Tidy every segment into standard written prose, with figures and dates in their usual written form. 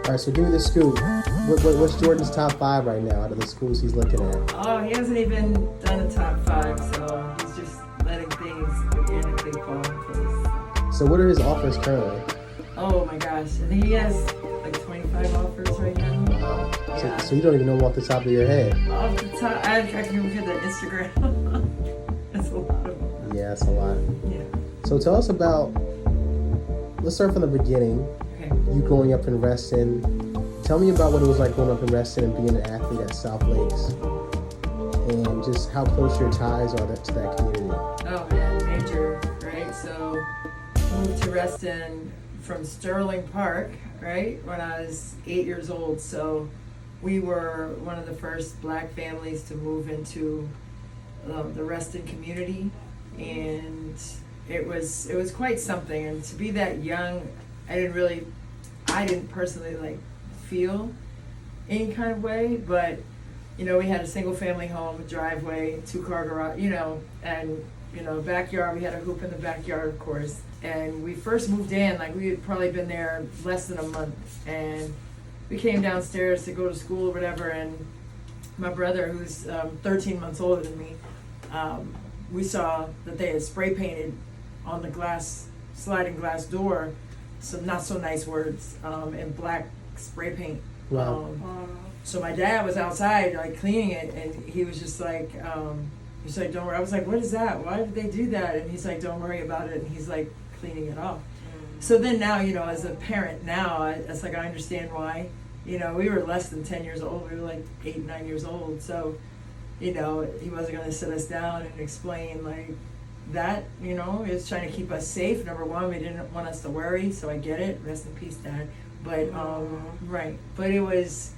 All right, so give me the scoop. What's Jordan's top 5 right now out of the schools he's looking at? Oh, he hasn't even done a top 5, so he's just letting things organically fall in place. So what are his offers currently? Oh my gosh, I think he has like 25 offers right now. Wow. Yeah. So you don't even know them off the top of your head. Off the top, I can look at the Instagram. That's a lot of them. Yeah, that's a lot. Yeah. So tell us about, let's start from the beginning. Okay. You growing up in Reston. Tell me about what it was like growing up in Reston and being an athlete at South Lakes. And just how close your ties are to that community. Oh man, major, right? So moved to Reston from Sterling Park, right, when I was 8 years old. So we were one of the first black families to move into the Reston community, and it was quite something. And to be that young, I didn't personally like feel any kind of way, but you know, we had a single family home, a driveway, 2-car garage, you know, and you know, backyard, we had a hoop in the backyard, of course. And we first moved in, like we had probably been there less than a month, and we came downstairs to go to school or whatever, and my brother, who's 13 months older than me, we saw that they had spray painted on the sliding glass door, some not so nice words, in black spray paint. Wow. So my dad was outside like cleaning it, and he was just like, he's like, don't worry. I was like, what is that? Why did they do that? And he's like, don't worry about it. And he's like cleaning it off. So then now, you know, as a parent now, it's like I understand why. You know, we were less than 10 years old. We were like 8, 9 years old. So, you know, he wasn't going to sit us down and explain like that, you know, he was trying to keep us safe. Number one, we didn't want us to worry. So I get it. Rest in peace, Dad. But, right. But it was,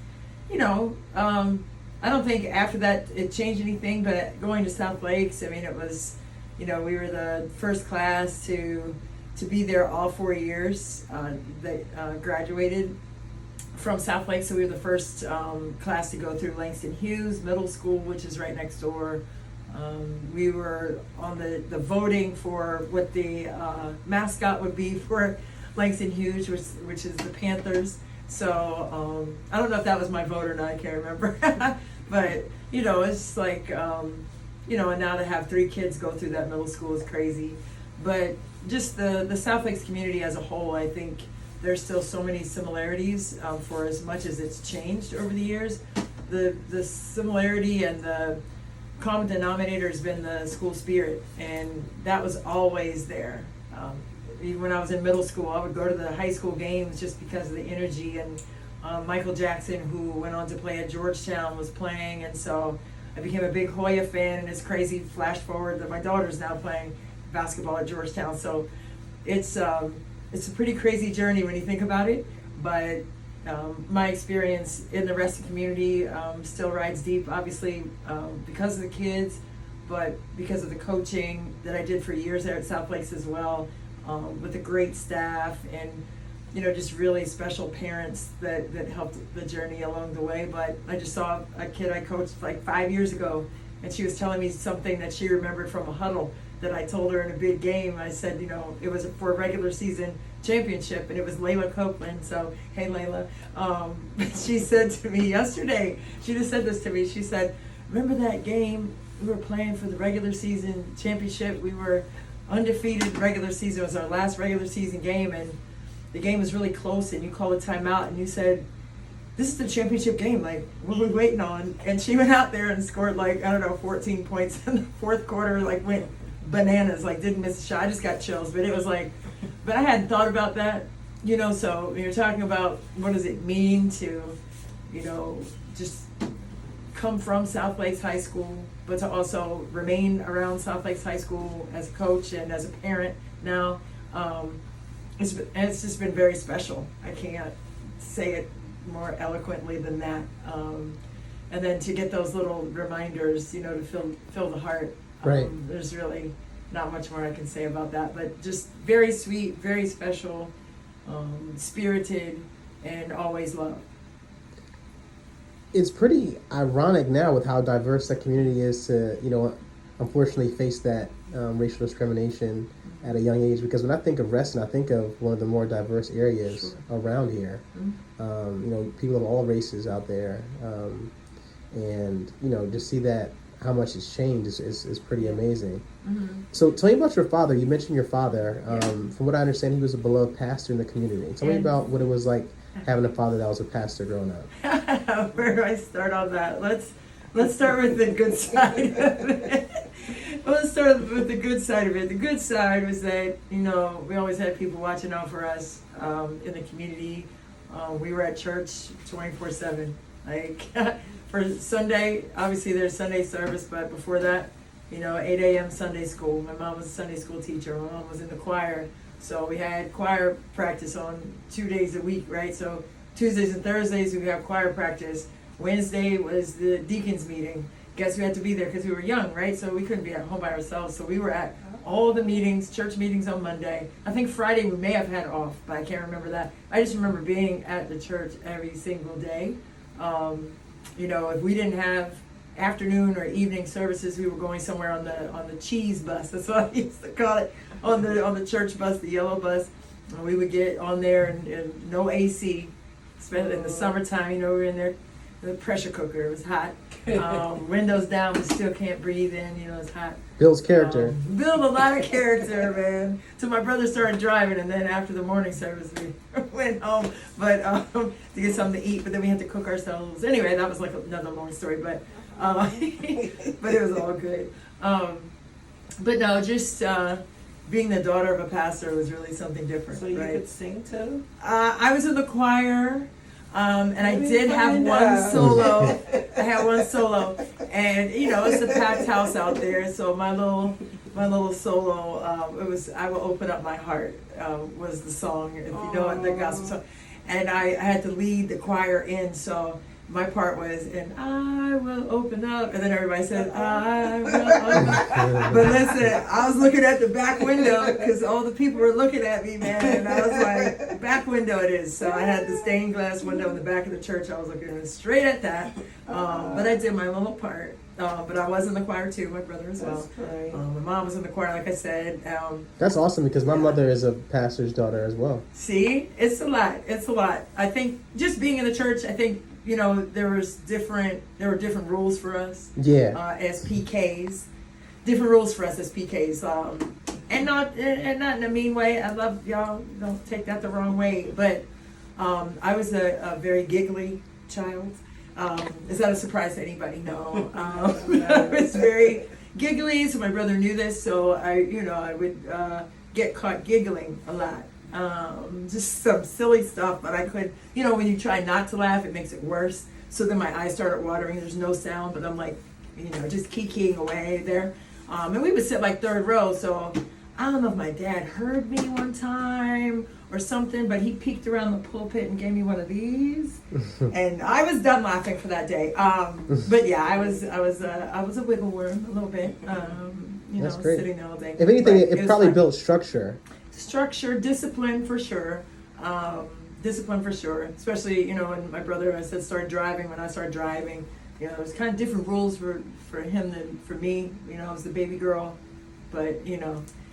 you know, I don't think after that it changed anything, but going to South Lakes, I mean, it was, you know, we were the first class to be there all 4 years that graduated from South Lakes. So we were the first class to go through Langston Hughes Middle School, which is right next door. We were on the voting for what the mascot would be for Langston Hughes, which is the Panthers. So I don't know if that was my vote or not, I can't remember. But, you know, it's like, you know, and now to have 3 kids go through that middle school is crazy. But just the South Lakes community as a whole, I think there's still so many similarities for as much as it's changed over the years. The similarity and the common denominator has been the school spirit, and that was always there. Even when I was in middle school, I would go to the high school games just because of the energy, and Michael Jackson, who went on to play at Georgetown, was playing, and so I became a big Hoya fan, and it's crazy, flash forward, that my daughter's now playing basketball at Georgetown. So it's a pretty crazy journey when you think about it, but my experience in the Reston community still rides deep, obviously because of the kids, but because of the coaching that I did for years there at South Lakes as well. With a great staff and, you know, just really special parents that helped the journey along the way. But I just saw a kid I coached like 5 years ago, and she was telling me something that she remembered from a huddle that I told her in a big game. I said, you know, it was for a regular season championship, and it was Layla Copeland. So, hey, Layla. She said to me yesterday, she just said this to me. She said, remember that game we were playing for the regular season championship? We were undefeated regular season. It was our last regular season game, and the game was really close, and you called a timeout, and you said, this is the championship game, like, what are we waiting on? And she went out there and scored like, I don't know, 14 points in the fourth quarter, like went bananas, like didn't miss a shot. I just got chills, but it was like, but I hadn't thought about that, you know. So when you're talking about what does it mean to, you know, just come from South Lakes High School, but to also remain around South Lakes High School as a coach and as a parent now, it's just been very special. I can't say it more eloquently than that. And then to get those little reminders, you know, to fill the heart. Right. There's really not much more I can say about that, but just very sweet, very special, spirited, and always loved. It's pretty ironic now with how diverse that community is to, you know, unfortunately face that racial discrimination at a young age? Because when I think of Reston, I think of one of the more diverse areas around here. People of all races out there, and just see that how much it's changed is pretty amazing. So tell me about your father. You mentioned your father. From what I understand, he was a beloved pastor in the community. Tell me about what it was like having a father that was a pastor growing up. Where do I start on that? Let's start with the good side of it. Let's start with the good side of it. The good side was that, we always had people watching out for us in the community. We were at church 24/7. Like, for Sunday, obviously there's Sunday service, but before that, 8 a.m. Sunday school. My mom was a Sunday school teacher. My mom was in the choir. So we had choir practice on 2 days a week, right? So Tuesdays and Thursdays we have choir practice. Wednesday was the deacons meeting. Guess we had to be there because we were young, right? So we couldn't be at home by ourselves. So we were at all the meetings, church meetings on Monday. I think Friday we may have had off, but I can't remember that. I just remember being at the church every single day. If we didn't have afternoon or evening services, we were going somewhere on the cheese bus. That's what I used to call it, on the church bus, the yellow bus. And we would get on there and no AC, especially in the summertime. We were in there. The pressure cooker, it was hot. Windows down, we still can't breathe in, it's hot. Builds character. Build a lot of character, man. So my brother started driving, and then after the morning service, we went home, but to get something to eat. But then we had to cook ourselves. Anyway, that was like another long story, but but it was all good. But no, just being the daughter of a pastor was really something different. So you right? could sing too? I was in the choir. And I did have one solo. I had one solo, and it's a packed house out there. So my little solo, it was "I Will Open Up My Heart" was the song, if you know it, the gospel song. And I had to lead the choir in, so my part was, and I will open up, and then everybody said, I will open up. But listen, I was looking at the back window because all the people were looking at me, man, and I was like, back window it is. So I had the stained glass window in the back of the church. I was looking straight at that, but I did my little part. But I was in the choir too, my brother as well. My mom was in the choir, like I said. That's awesome because my mother is a pastor's daughter as well. See, it's a lot. It's a lot. I think just being in the church, I think, there were different rules for us. Yeah. As PKs, different rules for us as PKs, and not in a mean way. I love y'all. Don't take that the wrong way. But I was a very giggly child. Is that a surprise to anybody? No. I was very giggly, so my brother knew this. So I would get caught giggling a lot. Just some silly stuff, but I could, when you try not to laugh, it makes it worse. So then my eyes started watering. There's no sound, but I'm like, just kikiing away there. And we would sit like third row. So I don't know if my dad heard me one time or something, but he peeked around the pulpit and gave me one of these, and I was done laughing for that day. But yeah, I was a wiggle worm a little bit. That's great. Sitting there all day. If anything, But it probably fun. built structure. Structure, discipline for sure. Discipline for sure. Especially, when my brother, I said, started driving, when I started driving, there was kind of different rules for him than for me. I was the baby girl, but,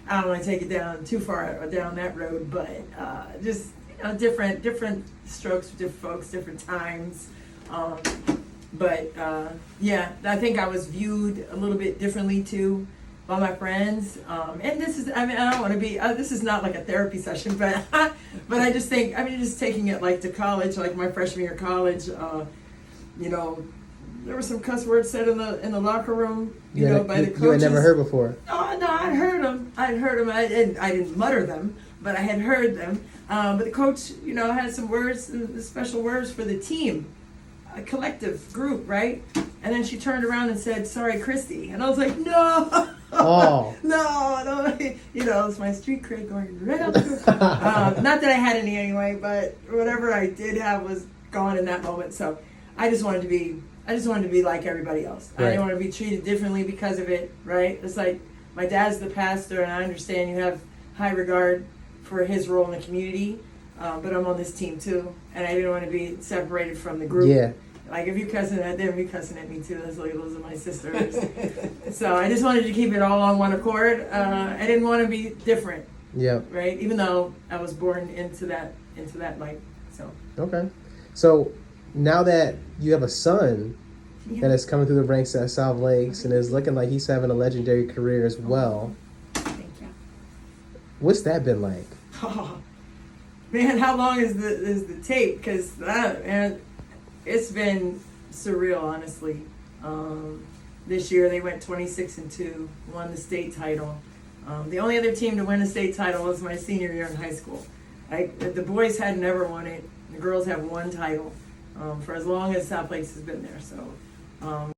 I don't want to take it down too far down that road, but just, different strokes for different folks, different times. But yeah, I think I was viewed a little bit differently too by my friends. And this is, I don't want to be, this is not like a therapy session, but but I just think, just taking it like to college, like my freshman year of college, there were some cuss words said in the locker room, by the coaches. You had never heard before. Oh no, I'd heard them. I didn't mutter them, but I had heard them. But the coach, had some words, special words for the team, a collective group, right? And then she turned around and said, "Sorry, Christy," and I was like, "No." Oh. No, it's my street cred going right out the door. Not that I had any anyway, but whatever I did have was gone in that moment. So I just wanted to be like everybody else. Right. I didn't want to be treated differently because of it, right? It's like my dad's the pastor, and I understand you have high regard for his role in the community, but I'm on this team too, and I didn't want to be separated from the group. Yeah. Like if you're cussing at them, you're cussing at me too. That's like those are my sisters. So I just wanted to keep it all on one accord. I didn't want to be different. Yeah. Right. Even though I was born into that light. So. Okay. So now that you have a son that is coming through the ranks at South Lakes and is looking like he's having a legendary career as well. Thank you. What's that been like? Oh, man, how long is the tape? Because man, it's been surreal, honestly. This year they went 26-2, won the state title. The only other team to win a state title was my senior year in high school. The boys had never won it. The girls have one title for as long as South Lakes has been there. So